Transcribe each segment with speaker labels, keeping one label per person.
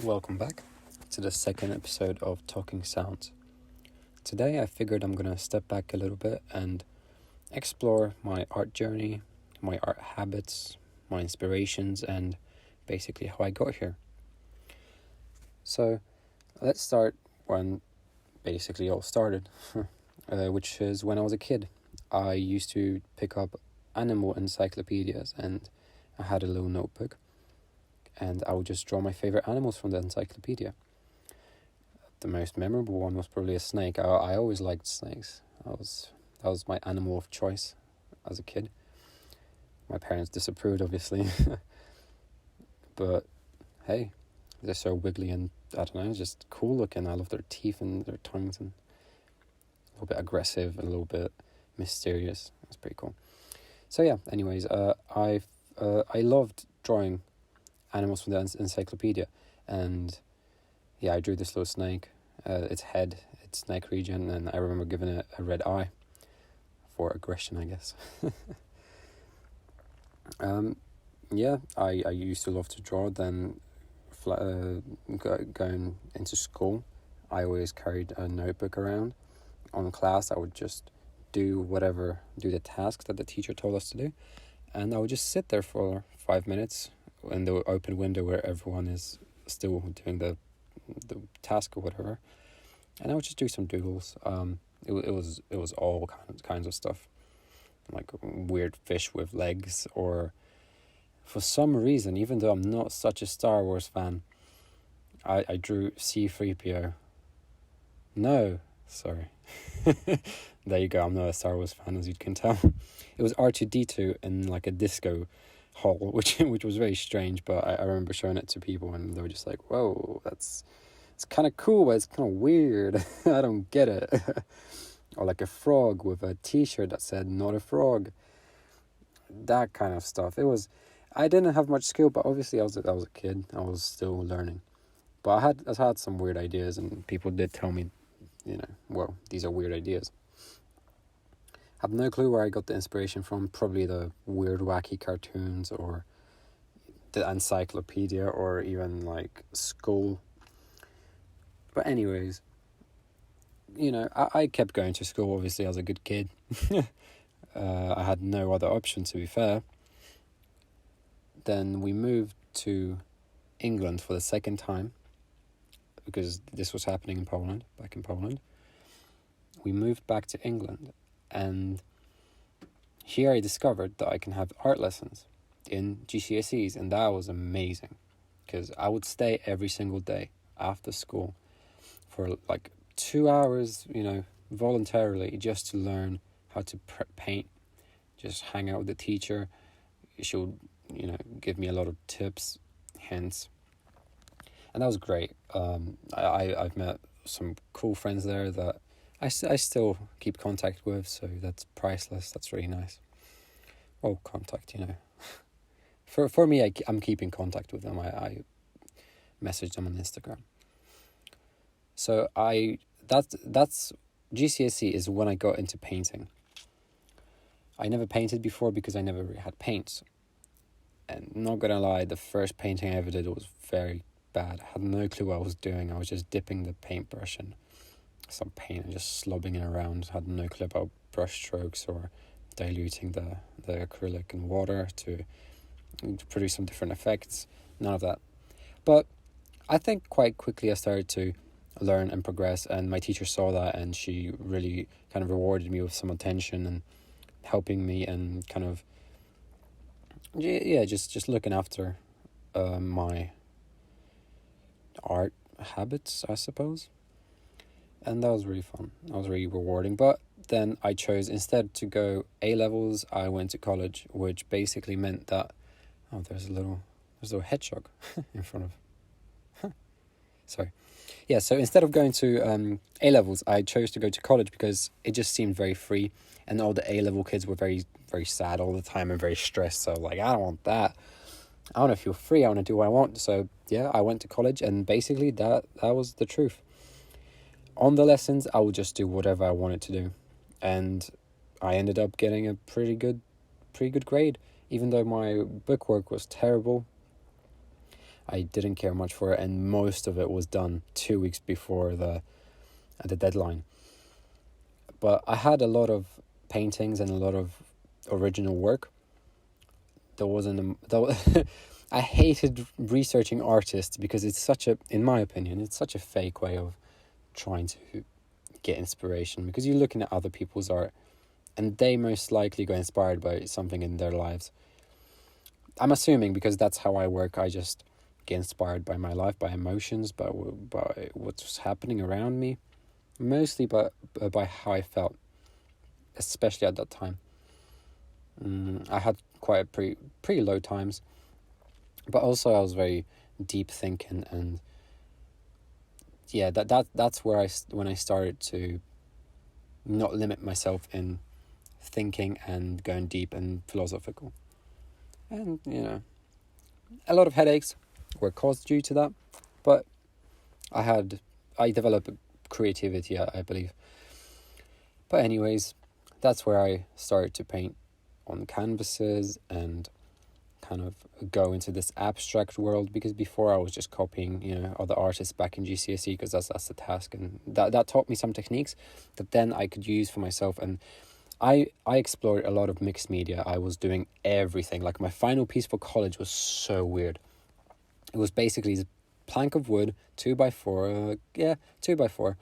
Speaker 1: Welcome back to the second episode of Talking Sounds. Today I figured I'm gonna step back a little bit and explore my art journey, my art habits, my inspirations, and basically how I got here. So let's start when basically all started, which is when I was a kid. I used to pick up animal encyclopedias and I had a little notebook and I would just draw my favorite animals from the encyclopedia. The most memorable one was probably a snake. I always liked snakes. That was my animal of choice as a kid. My parents disapproved, obviously. But hey, they're so wiggly and I don't know, just cool looking. I love their teeth and their tongues and a little bit aggressive and a little bit mysterious. That's pretty cool. So yeah, anyways, I loved drawing animals from the encyclopedia, and yeah, I drew this little snake, its head, its neck region, and I remember giving it a red eye for aggression, I guess. Yeah, I used to love to draw. Then going into school, I always carried a notebook around. On class, I would just do the tasks that the teacher told us to do, and I would just sit there for 5 minutes in the open window where everyone is still doing the task or whatever, and I would just do some doodles. It was all kinds of stuff, like weird fish with legs, or for some reason, even though I'm not such a Star Wars fan, I drew C-3PO. No, sorry. There you go, I'm not a Star Wars fan, as you can tell. It was R2-D2 in like a disco hall, which was very strange, but I remember showing it to people and they were just like, whoa, it's kind of cool, but it's kind of weird. I don't get it. Or like a frog with a t-shirt that said not a frog. That kind of stuff. I didn't have much skill, but obviously I was a kid. I was still learning. But I had some weird ideas, and people did tell me, well, these are weird ideas. I have no clue where I got the inspiration from. Probably the weird, wacky cartoons, or the encyclopedia, or even like school. But anyways, I kept going to school, obviously, as a good kid. I had no other option, to be fair. Then we moved to England for the second time, because this was happening back in Poland. We moved back to England, and here I discovered that I can have art lessons in GCSEs, and that was amazing, because I would stay every single day after school for like 2 hours, voluntarily, just to learn how to paint, just hang out with the teacher. She would, give me a lot of tips, hints, and that was great. I've met some cool friends there that I still keep contact with, so that's priceless. That's really nice. Well, contact, For me, I'm keeping contact with them. I message them on Instagram. So that's GCSE is when I got into painting. I never painted before because I never really had paints. And not gonna lie, the first painting I ever did was very bad. I had no clue what I was doing. I was just dipping the paintbrush in some paint and just slobbing it around. I had no clue about brush strokes or diluting the acrylic in water to produce some different effects. None of that. But I think quite quickly I started to learn and progress, and my teacher saw that, and she really kind of rewarded me with some attention and helping me and kind of just looking after my art habits, I suppose. And that was really fun. That was really rewarding. But then I chose, instead to go A-levels, I went to college, which basically meant that there's a little hedgehog in front of sorry. Yeah, so instead of going to A-levels, I chose to go to college because it just seemed very free, and all the A-level kids were very, very sad all the time and very stressed. So I don't want that. I want to feel free. I want to do what I want. So yeah, I went to college, and basically that was the truth. On the lessons, I would just do whatever I wanted to do, and I ended up getting a pretty good grade, even though my bookwork was terrible. I didn't care much for it, and most of it was done 2 weeks before the deadline. But I had a lot of paintings and a lot of original work. There wasn't I hated researching artists because it's in my opinion, it's such a fake way of trying to get inspiration, because you're looking at other people's art and they most likely got inspired by something in their lives. I'm assuming, because that's how I work. I just get inspired by my life, by emotions, by what's happening around me, mostly by how I felt, especially at that time. I had quite pretty low times, but also I was very deep thinking, and yeah, that's where when I started to not limit myself in thinking and going deep and philosophical. And a lot of headaches were caused due to that, but I developed creativity, I believe. But anyways, that's where I started to paint on canvases and kind of go into this abstract world, because before I was just copying other artists back in GCSE, because that's the task, and that taught me some techniques that then I could use for myself. And I explored a lot of mixed media. I was doing everything. Like, my final piece for college was so weird. It was basically this plank of wood, 2x4, 2x4,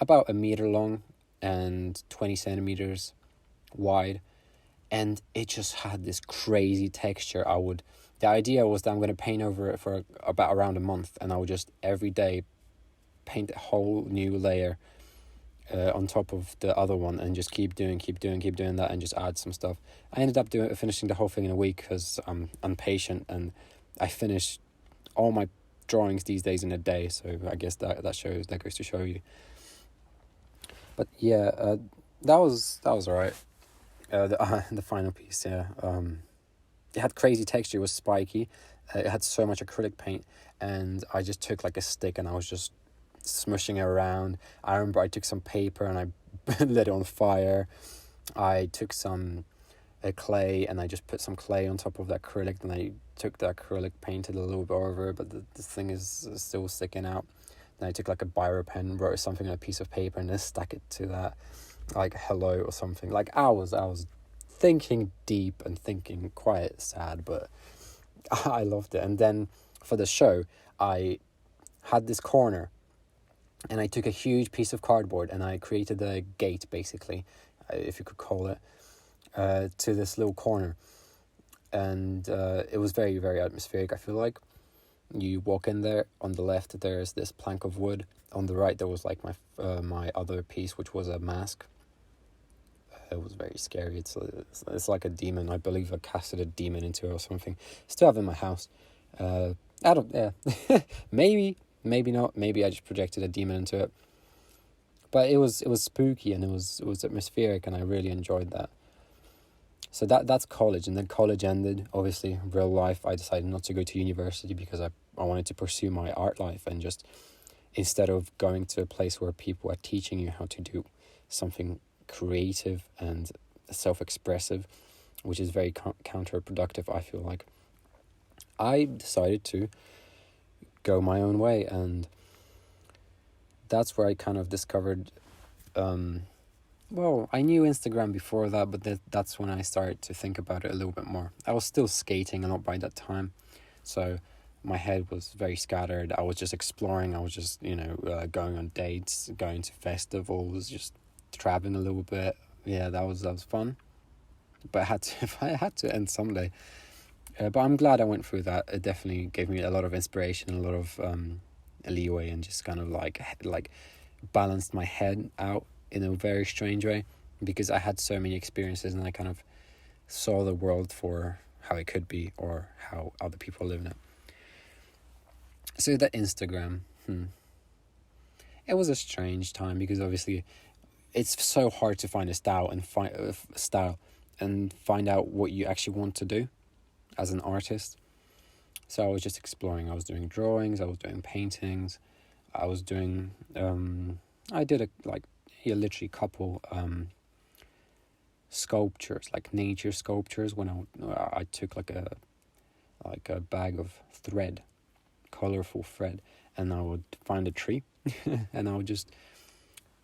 Speaker 1: about 1 meter long and 20 centimeters wide, and it just had this crazy texture. The idea was that I'm going to paint over it for around a month, and I would just every day paint a whole new layer on top of the other one, and just keep doing that, and just add some stuff. I ended up finishing the whole thing in a week because I'm impatient, and I finish all my drawings these days in a day. So I guess that goes to show you. But yeah, that was alright. The final piece, yeah. It had crazy texture. It was spiky. It had so much acrylic paint, and I just took like a stick and I was just smushing it around. I remember I took some paper and I lit it on fire. I took some clay and I just put some clay on top of the acrylic. Then I took the acrylic, painted a little bit over it, but the thing is still sticking out. Then I took like a biro pen, wrote something on a piece of paper, and then stuck it to that, like hello or something. Like I was thinking deep and thinking quite sad, but I loved it. And then for the show, I had this corner, and I took a huge piece of cardboard and I created a gate, basically, if you could call it, to this little corner. And it was very, very atmospheric, I feel like. You walk in there, on the left there's this plank of wood. On the right there was like my other piece, which was a mask. It was very scary. It's like a demon. I believe I casted a demon into it or something. Still have it in my house. Maybe not. Maybe I just projected a demon into it. But it was spooky, and it was atmospheric, and I really enjoyed that. So that's college, and then college ended. Obviously, real life, I decided not to go to university because I wanted to pursue my art life, and just instead of going to a place where people are teaching you how to do something creative and self-expressive, which is very counterproductive, I feel like, I decided to go my own way. And that's where I kind of discovered I knew Instagram before that, but that's when I started to think about it a little bit more. I was still skating a lot by that time, so my head was very scattered. I was just exploring. I was just going on dates, going to festivals, just traveling a little bit. Yeah, that was fun, but I had to end someday. But I'm glad I went through that. It definitely gave me a lot of inspiration, a lot of leeway, and just kind of like balanced my head out in a very strange way, because I had so many experiences, and I kind of saw the world for how it could be, or how other people live in it. So that Instagram, it was a strange time, because obviously it's so hard to find a style and find out what you actually want to do as an artist. So I was just exploring. I was doing drawings, I was doing paintings, I was doing I did literally couple sculptures, like nature sculptures, when I took like like a bag of thread, colorful thread, and I would find a tree and I would just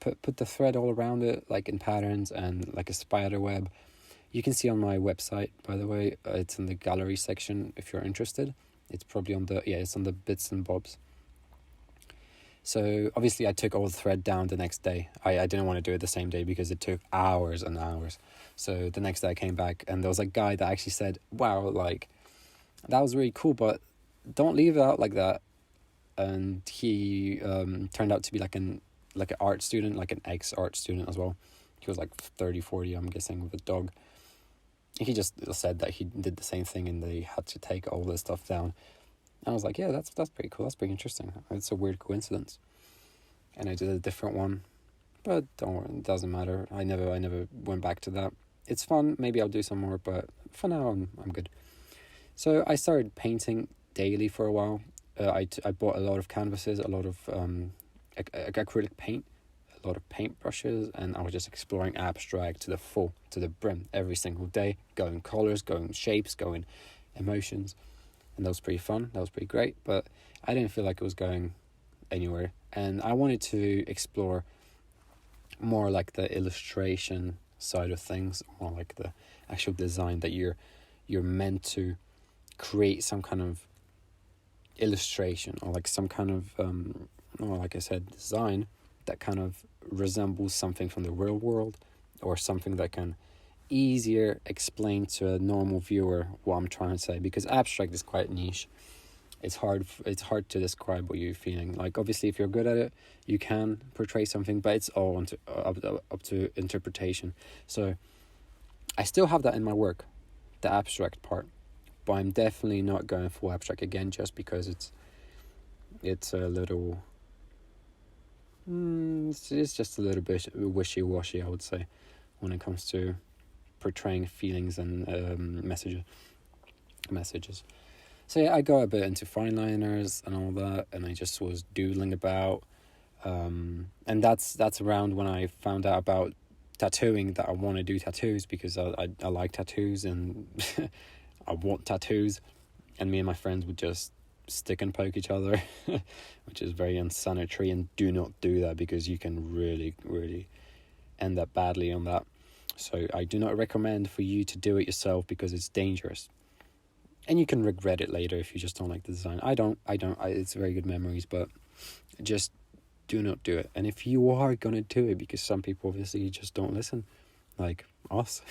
Speaker 1: put the thread all around it, like in patterns and like a spider web. You can see on my website, by the way, it's in the gallery section if you're interested. It's probably it's on the bits and bobs. So obviously I took all the thread down the next day. I didn't want to do it the same day because it took hours and hours. So the next day I came back and there was a guy that actually said, wow, like, that was really cool, but don't leave it out like that. And he turned out to be like an art student, like an ex-art student as well. He was like 30, 40, I'm guessing, with a dog. He just said that he did the same thing and they had to take all this stuff down. And I was like, yeah, that's pretty cool. That's pretty interesting. It's a weird coincidence. And I did a different one, but don't worry, it doesn't matter. I never went back to that. It's fun. Maybe I'll do some more, but for now I'm good. So I started painting daily for a while. I bought a lot of canvases, a lot of acrylic paint, a lot of paint brushes, and I was just exploring abstract to the brim every single day, going colors, going shapes, going emotions. And that was pretty fun. That was pretty great, but I didn't feel like it was going anywhere. And I wanted to explore more like the illustration side of things, more like the actual design that you're meant to create some kind of illustration or like some kind of or like I said, design that kind of resembles something from the real world, or something that can easier explain to a normal viewer what I'm trying to say, because abstract is quite niche. It's hard to describe what you're feeling. Like, obviously, if you're good at it, you can portray something, but it's all up to interpretation. So I still have that in my work, the abstract part, but I'm definitely not going full abstract again, just because it's a little it's just a little bit wishy-washy, I would say, when it comes to portraying feelings and messages. So yeah, I got a bit into fine liners and all that, and I just was doodling about, and that's around when I found out about tattooing, that I want to do tattoos, because I like tattoos and I want tattoos, and me and my friends would just stick and poke each other, which is very unsanitary, and do not do that because you can really, really end up badly on that. So I do not recommend for you to do it yourself, because it's dangerous. And you can regret it later if you just don't like the design. I don't. It's very good memories, but just do not do it. And if you are going to do it, because some people obviously just don't listen, like us,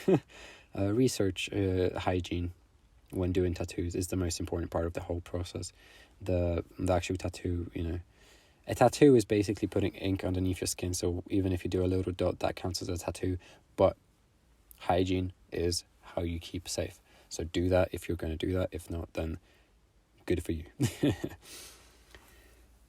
Speaker 1: research hygiene when doing tattoos is the most important part of the whole process. The actual tattoo, a tattoo is basically putting ink underneath your skin, so even if you do a little dot, that counts as a tattoo. But hygiene is how you keep safe. So do that if you're going to do that. If not, then good for you.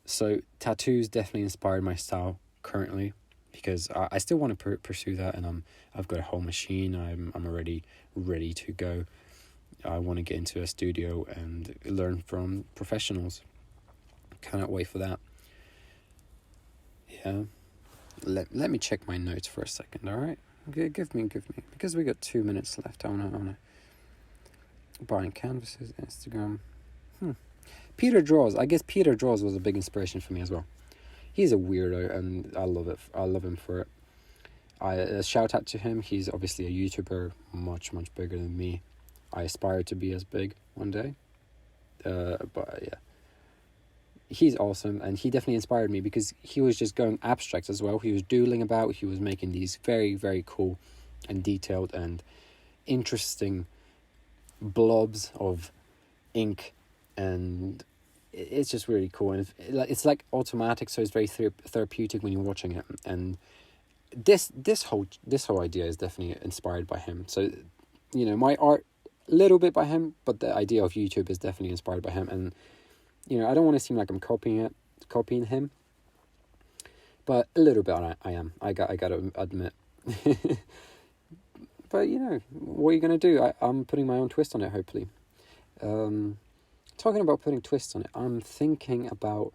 Speaker 1: So tattoos definitely inspired my style currently, because I still want to pursue that, and I've got a whole machine. I'm already ready to go. I want to get into a studio and learn from professionals. Cannot wait for that. Yeah. Let me check my notes for a second, alright? Give me, because we got 2 minutes left. I wanna buying canvases, Instagram. Peter Draws. I guess Peter Draws was a big inspiration for me as well. He's a weirdo, and I love it. I love him for it. I shout out to him. He's obviously a YouTuber, much bigger than me. I aspire to be as big one day. But yeah, he's awesome, and he definitely inspired me, because he was just going abstract as well. He was doodling about. He was making these very, very cool and detailed and interesting blobs of ink, and it's just really cool. And it's like automatic, so it's very therapeutic when you're watching it. And this whole idea is definitely inspired by him. So my art, little bit by him, but the idea of YouTube is definitely inspired by him. And I don't want to seem like I'm copying him, but a little bit I am. I gotta admit. But what are you gonna do? I'm putting my own twist on it, hopefully. Talking about putting twists on it, I'm thinking about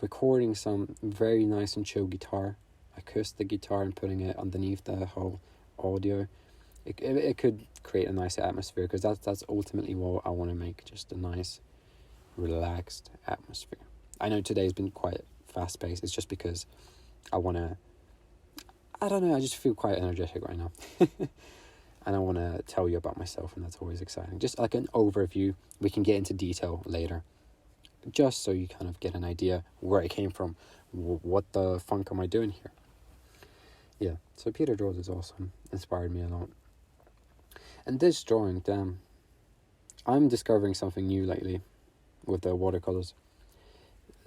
Speaker 1: recording some very nice and chill guitar, acoustic guitar, and putting it underneath the whole audio, It could create a nicer atmosphere, because that's ultimately what I want to make, just a nice, relaxed atmosphere. I know today's been quite fast-paced. It's just because I want to, I don't know, I just feel quite energetic right now. And I want to tell you about myself, and that's always exciting. Just like an overview. We can get into detail later, just so you kind of get an idea where I came from. What the funk am I doing here? Yeah, so Peter Draws is awesome. Inspired me a lot. And this drawing, damn, I'm discovering something new lately with the watercolors.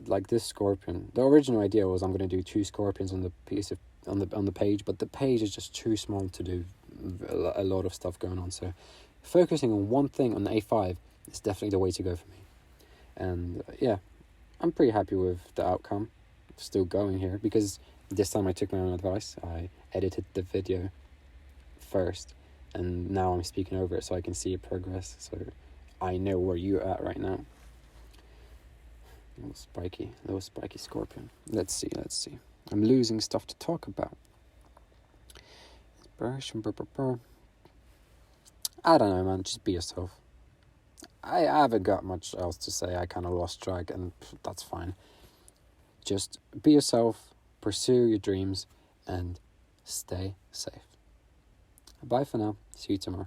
Speaker 1: Like this scorpion. The original idea was I'm going to do 2 scorpions on the piece of on the page, but the page is just too small to do a lot of stuff going on. So focusing on one thing on the A5 is definitely the way to go for me. And yeah, I'm pretty happy with the outcome. Still going here, because this time I took my own advice. I edited the video first, and now I'm speaking over it so I can see progress. So I know where you're at right now. Little spiky scorpion. Let's see. I'm losing stuff to talk about. I don't know, man. Just be yourself. I haven't got much else to say. I kind of lost track, and that's fine. Just be yourself, pursue your dreams, and stay safe. Bye for now. See you tomorrow.